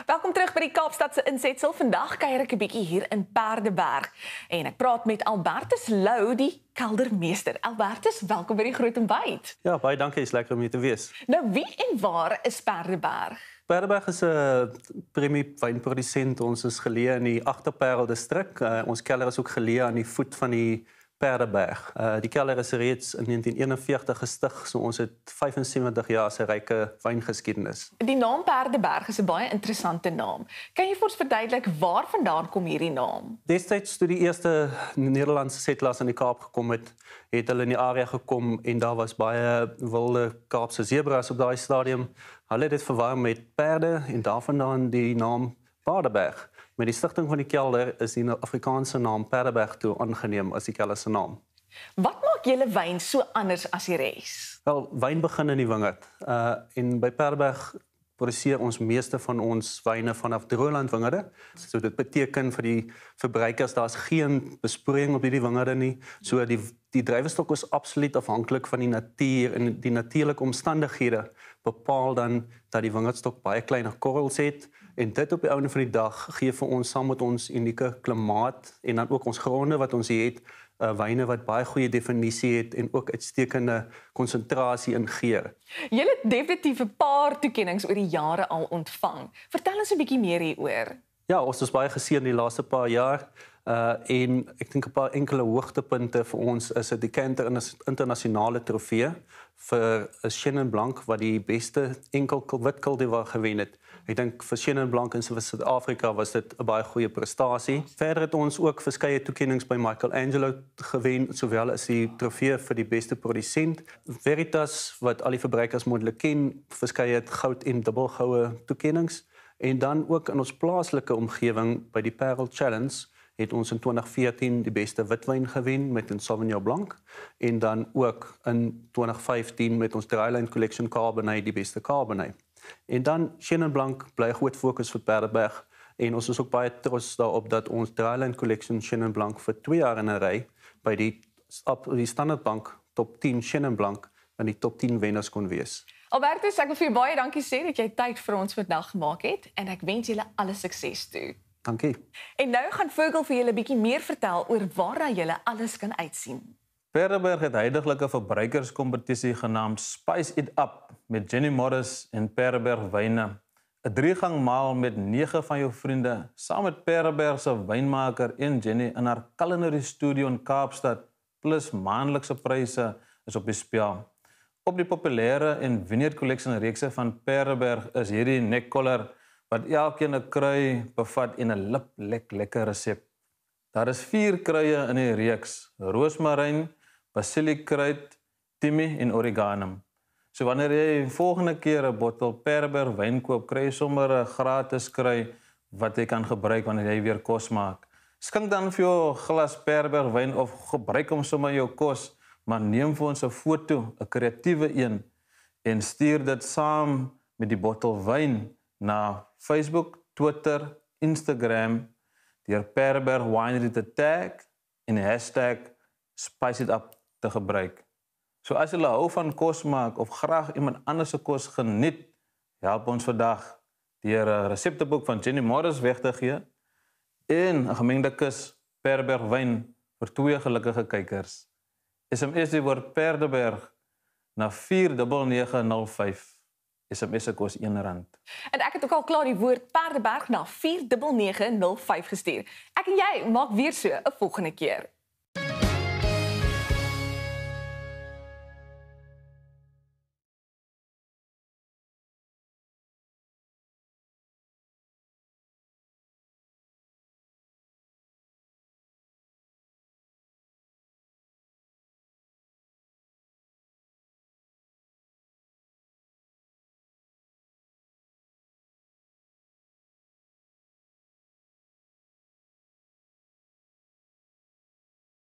Welkom terug by die Kaapstadse Insetsel. Vandag kuier ek 'n bietjie hier in Paardeberg. En ek praat met Albertus Lou, die keldermeester. Albertus, welkom by die Groot Ontbyt. Ja, baie dankie, is lekker om hier te wees. Nou, wie en waar is Paardeberg? Paardeberg is 'n premie wynprodusent. Ons is geleë in die Agterparel distrik. Ons kelder is ook geleë aan die voet van die Paardeberg. Die kelder is reeds in 1941 gestig, so ons het 75 jaar se ryke wyngeskiedenis. Die naam Paardeberg is 'n baie interessante naam. Kan jy vir ons verduidelik waarvandaan kom hierdie naam? Destyds toe die eerste Nederlandse settlers in die Kaap gekom het hulle in die area gekom en daar was baie wilde Kaapse zebras op daai stadium. Hulle het dit verwar met perde en daarvandaan die naam Paardeberg. Met die stigting van die kelder is die Afrikaanse naam Paardeberg toe aangeneem as die kelder se naam. Wat maak julle wyn so anders as die res? Wel, wyn begin in die wingerd. En by Paardeberg produseer ons meeste van ons wyne vanaf droëland wingerde. So dit beteken vir die verbruikers daar's geen besproeiing op hierdie wingerde nie. So die druiwestok is absoluut afhanklik van die natuur en die natuurlike omstandighede bepaal dan dat die wingerdstok baie kleiner korrels het en dit op die einde van die dag gee vir ons saam met ons unieke klimaat en dan ook ons gronde wat ons hier het, wyne wat baie goeie definisie het en ook uitstekende konsentrasie in geur. Julle het definitief 'n paar toekennings oor die jare al ontvang. Vertel ons 'n bietjie meer hieroor. Ja, ons is baie geseën die laaste paar jaar. En ek dink 'n paar enkele hoogtepunte vir ons is 'n Decanter internasionale trofee vir Chenin Blanc wat die beste enkel wit cultivar gewen het. Ek dink vir Chenin Blanc in Suid-Afrika was dit 'n baie goeie prestasie. Verder het ons ook verskeie toekennings by Michelangelo gewen, sowel as die trofee vir die beste produsent. Veritas wat al die verbruikers moontlik ken, verskeie goud en dubbelgoue toekennings. En dan ook in ons plaaslike omgewing by die Parel Challenge het ons in 2014 die beste witwyn gewen met 'n Sauvignon Blanc en dan ook in 2015 met ons Dryline Collection Cabernet die beste Cabernet. En dan Chenin Blanc bly groot fokus vir Paardeberg en ons is ook baie trots daarop dat ons Dryline Collection Chenin Blanc vir 2 jaar in 'n ry by die Standard Bank top 10 Chenin Blanc in die top 10 wenners kon wees. Albertus, ek wil vir jou baie dankie sê dat jy tyd vir ons vandag gemaak het en ek wens julle alle sukses toe. Dankie. En nou gaan Vogel vir julle 'n bietjie meer vertel oor waarna julle alles kan uitsien. Paardeberg het heidaglik 'n verbruikerskompetisie genaamd Spice It Up met Jenny Morris en Paardeberg wyne. 'n 3-gang maal met 9 van jou vriende saam met Paardeberg se wynmaker en Jenny in haar culinary studio in Kaapstad plus maandelikse pryse is op die spel. Op die populêre en Vineyard Collection reekse van Paardeberg is hierdie neckcollar wat elkeen 'n krui bevat en 'n lekker resep. Daar is 4 kruie in die reeks: roosmaryn, basilikkruid, timie en oregano. So wanneer jy volgende keer 'n bottel Paardeberg wyn koop, kry jy sommer 'n gratis krui wat jy kan gebruik wanneer jy weer kos maak. Skink dan vir jou 'n glas Paardeberg wyn of gebruik hom sommer in jou kos, maar neem vir ons 'n foto, 'n kreatiewe een en stuur dit saam met die bottel wyn na Facebook, Twitter, Instagram deur Paardeberg Winery te tag en die hashtag Spice It Up te gebruik. So as jy hou van kos maak of graag iemand anders se kos geniet, help ons vandag deur 'n resepteboek van Jenny Morris weg te gee en 'n gemengde kus Paardeberg wyn vir 2 gelukkige kykers. SMS die woord Paardeberg na 49905. SMS se kos R1. En ek het ook al klaar die woord Paardeberg na 49905 gestuur. Ek en jy maak weer so 'n volgende keer.